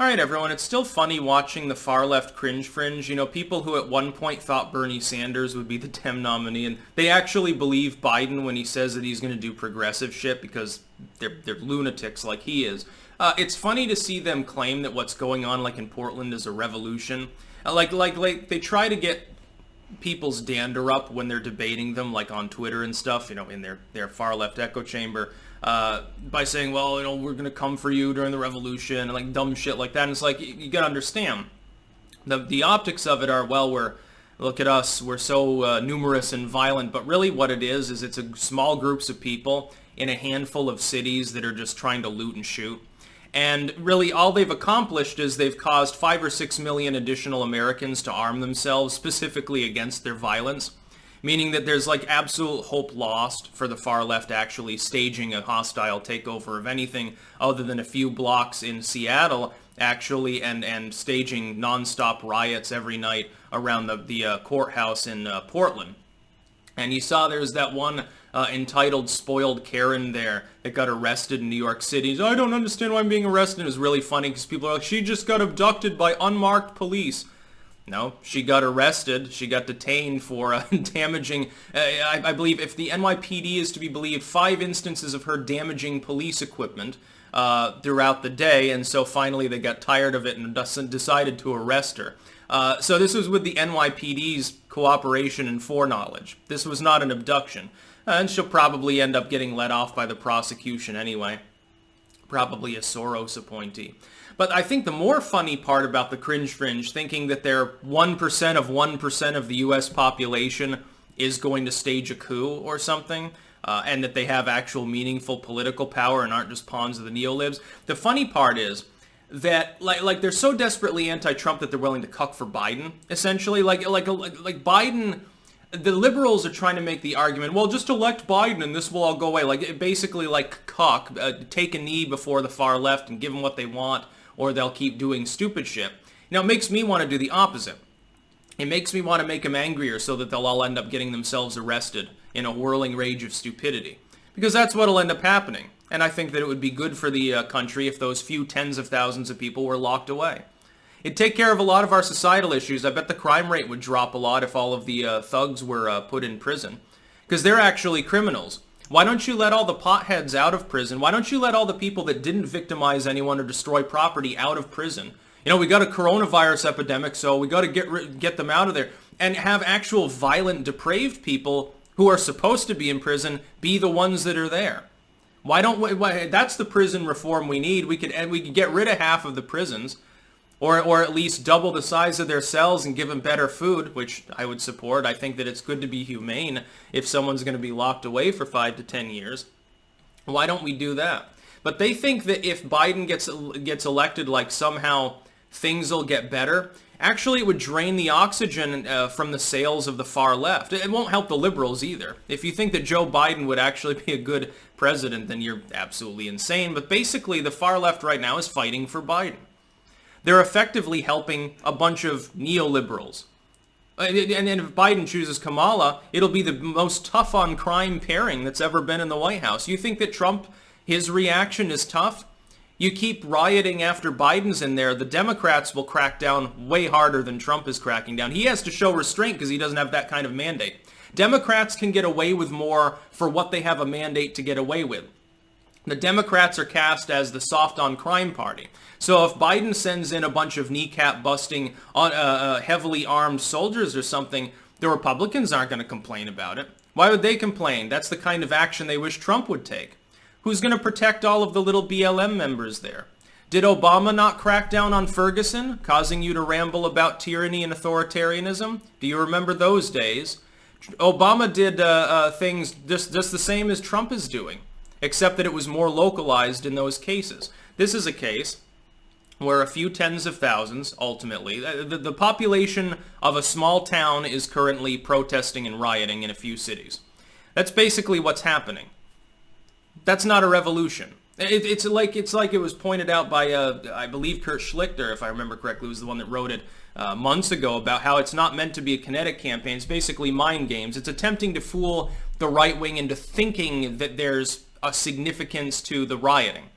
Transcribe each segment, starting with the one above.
Alright everyone, it's still funny watching the far left cringe fringe. You know, people who at one point thought Bernie Sanders would be the Dem nominee, and they actually believe Biden when he says that he's going to do progressive shit because they're lunatics like he is. It's funny to see them claim that what's going on like in Portland is a revolution. Like they try to get people's dander up when they're debating them, like on Twitter and stuff, you know, in their far left echo chamber, by saying, well, you know, we're gonna come for you during the revolution, and like dumb shit like that. And it's like, you gotta understand, the optics of it are, well, look at us, we're so numerous and violent, but really what it is it's a small groups of people in a handful of cities that are just trying to loot and shoot. And really all they've accomplished is they've caused 5 or 6 million additional Americans to arm themselves specifically against their violence, meaning that there's like absolute hope lost for the far left actually staging a hostile takeover of anything other than a few blocks in Seattle actually, and staging non-stop riots every night around the courthouse in Portland. And you saw there's that one entitled spoiled Karen there that got arrested in New York City. I don't understand why I'm being arrested. It was really funny because people are like, she just got abducted by unmarked police. No, she got arrested. She got detained for damaging, I believe, if the NYPD is to be believed, 5 instances of her damaging police equipment throughout the day. And so finally they got tired of it and decided to arrest her. So this was with the NYPD's cooperation and foreknowledge. This was not an abduction. And she'll probably end up getting let off by the prosecution anyway. Probably a Soros appointee. But I think the more funny part about the Cringe Fringe, thinking that they're 1% of 1% of the US population is going to stage a coup or something, and that they have actual meaningful political power and aren't just pawns of the neolibs. The funny part is that like they're so desperately anti-Trump that they're willing to cuck for Biden, essentially. Like Biden, the liberals are trying to make the argument, well, just elect Biden and this will all go away. Like, basically like cuck, take a knee before the far left and give them what they want, or they'll keep doing stupid shit. Now, it makes me want to do the opposite. It makes me want to make them angrier so that they'll all end up getting themselves arrested in a whirling rage of stupidity. Because that's what'll end up happening. And I think that it would be good for the country if those few tens of thousands of people were locked away. It'd take care of a lot of our societal issues. I bet the crime rate would drop a lot if all of the thugs were put in prison. Because they're actually criminals. Why don't you let all the potheads out of prison? Why don't you let all the people that didn't victimize anyone or destroy property out of prison? You know, we got a coronavirus epidemic, so we got to get them out of there. And have actual violent, depraved people who are supposed to be in prison be the ones that are there. Why don't we? That's the prison reform we need. We could get rid of half of the prisons. Or at least double the size of their cells and give them better food, which I would support. I think that it's good to be humane if someone's going to be locked away for 5 to 10 years. Why don't we do that? But they think that if Biden gets elected, like somehow things will get better. Actually, it would drain the oxygen from the sails of the far left. It won't help the liberals either. If you think that Joe Biden would actually be a good president, then you're absolutely insane. But basically, the far left right now is fighting for Biden. They're effectively helping a bunch of neoliberals. And if Biden chooses Kamala, it'll be the most tough on crime pairing that's ever been in the White House. You think that Trump, his reaction is tough? You keep rioting after Biden's in there, the Democrats will crack down way harder than Trump is cracking down. He has to show restraint because he doesn't have that kind of mandate. Democrats can get away with more for what they have a mandate to get away with. The Democrats are cast as the soft on crime party. So if Biden sends in a bunch of kneecap-busting, heavily armed soldiers or something, the Republicans aren't going to complain about it. Why would they complain? That's the kind of action they wish Trump would take. Who's going to protect all of the little BLM members there? Did Obama not crack down on Ferguson, causing you to ramble about tyranny and authoritarianism? Do you remember those days? Obama did things just the same as Trump is doing, except that it was more localized in those cases. This is a case where a few tens of thousands, ultimately, the population of a small town is currently protesting and rioting in a few cities. That's basically what's happening. That's not a revolution. It's like it was pointed out by, I believe, Kurt Schlichter, if I remember correctly, was the one that wrote it months ago, about how it's not meant to be a kinetic campaign. It's basically mind games. It's attempting to fool the right wing into thinking that there's a significance to the rioting.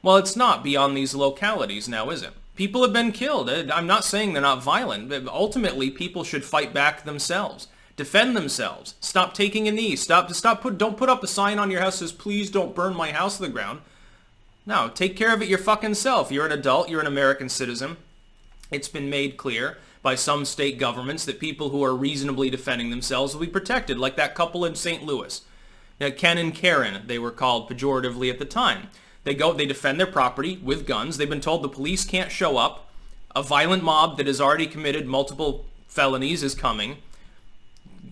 Well, it's not beyond these localities now, is it? People have been killed. I'm not saying they're not violent, but ultimately people should fight back themselves. Defend themselves. Stop taking a knee. Don't put up a sign on your house that says, please don't burn my house to the ground. No, take care of it your fucking self. You're an adult. You're an American citizen. It's been made clear by some state governments that people who are reasonably defending themselves will be protected, like that couple in St. Louis. Now, Ken and Karen, they were called pejoratively at the time. They defend their property with guns. They've been told the police can't show up. A violent mob that has already committed multiple felonies is coming.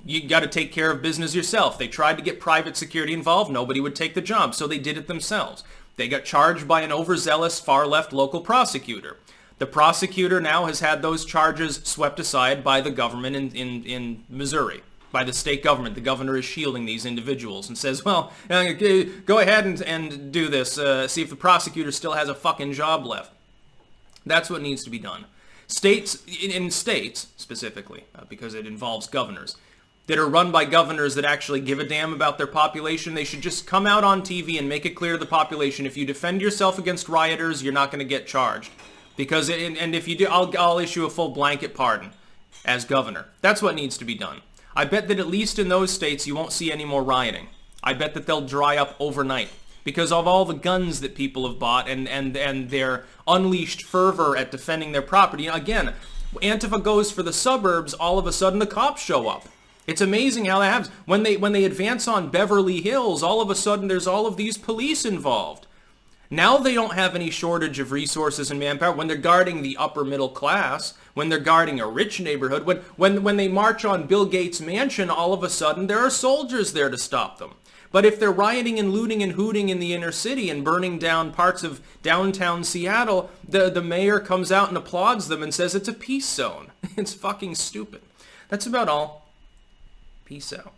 You got to take care of business yourself. They tried to get private security involved. Nobody would take the job, so they did it themselves. They got charged by an overzealous far-left local prosecutor. The prosecutor now has had those charges swept aside by the government in Missouri, by the state government. The governor is shielding these individuals and says, well, go ahead and do this. See if the prosecutor still has a fucking job left. That's what needs to be done. In states, specifically, because it involves governors, that are run by governors that actually give a damn about their population, they should just come out on TV and make it clear to the population, if you defend yourself against rioters, you're not going to get charged. Because, and if you do, I'll issue a full blanket pardon as governor. That's what needs to be done. I bet that at least in those states you won't see any more rioting. I bet that they'll dry up overnight because of all the guns that people have bought and their unleashed fervor at defending their property. Again, Antifa goes for the suburbs, all of a sudden the cops show up. It's amazing how that happens. When they advance on Beverly Hills, all of a sudden there's all of these police involved. Now they don't have any shortage of resources and manpower when they're guarding the upper middle class, when they're guarding a rich neighborhood, when they march on Bill Gates' mansion, all of a sudden there are soldiers there to stop them. But if they're rioting and looting and hooting in the inner city and burning down parts of downtown Seattle, the mayor comes out and applauds them and says it's a peace zone. It's fucking stupid. That's about all. Peace out.